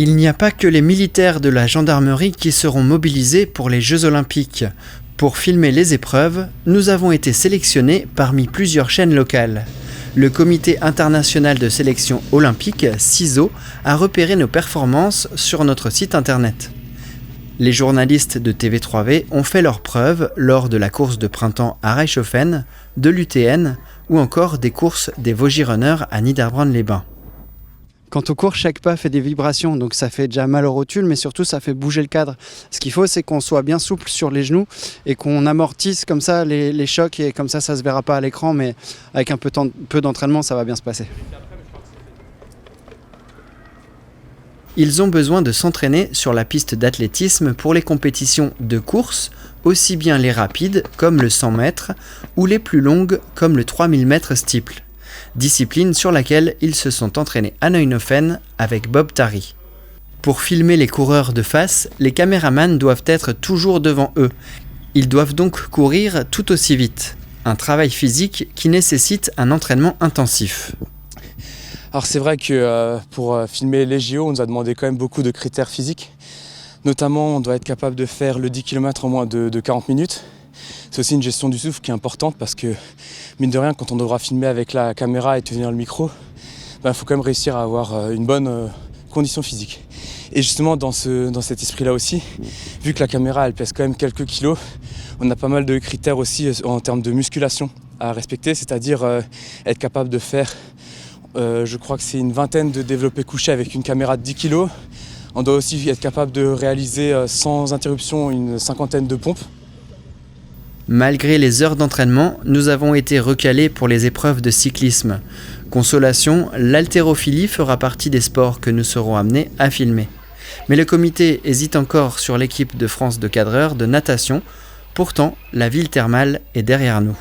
Il n'y a pas que les militaires de la gendarmerie qui seront mobilisés pour les Jeux Olympiques. Pour filmer les épreuves, nous avons été sélectionnés parmi plusieurs chaînes locales. Le Comité international de sélection olympique, CISO, a repéré nos performances sur notre site internet. Les journalistes de TV3V ont fait leurs preuves lors de la course de printemps à Reichshoffen, de l'UTN ou encore des courses des Vosgirunners à Niederbronn-les-Bains. Quand on court, chaque pas fait des vibrations, donc ça fait déjà mal aux rotules, mais surtout ça fait bouger le cadre. Ce qu'il faut, c'est qu'on soit bien souple sur les genoux et qu'on amortisse comme ça les chocs, et comme ça se verra pas à l'écran, mais avec un peu d'entraînement, ça va bien se passer. Ils ont besoin de s'entraîner sur la piste d'athlétisme pour les compétitions de course, aussi bien les rapides comme le 100 mètres ou les plus longues comme le 3000 mètres steeple. Discipline sur laquelle ils se sont entraînés à Neuenhofen avec Bob Tari. Pour filmer les coureurs de face, les caméramans doivent être toujours devant eux. Ils doivent donc courir tout aussi vite. Un travail physique qui nécessite un entraînement intensif. Alors c'est vrai que pour filmer les JO, on nous a demandé quand même beaucoup de critères physiques. Notamment, on doit être capable de faire le 10 km en moins de 40 minutes. C'est aussi une gestion du souffle qui est importante parce que, mine de rien, quand on devra filmer avec la caméra et tenir le micro, faut quand même réussir à avoir une bonne condition physique. Et justement, dans cet esprit-là aussi, vu que la caméra elle pèse quand même quelques kilos, on a pas mal de critères aussi en termes de musculation à respecter, c'est-à-dire être capable de faire, je crois que c'est une vingtaine de développés couchés avec une caméra de 10 kg. On doit aussi être capable de réaliser sans interruption une cinquantaine de pompes. Malgré les heures d'entraînement, nous avons été recalés pour les épreuves de cyclisme. Consolation, l'haltérophilie fera partie des sports que nous serons amenés à filmer. Mais le comité hésite encore sur l'équipe de France de cadreurs de natation. Pourtant, la ville thermale est derrière nous.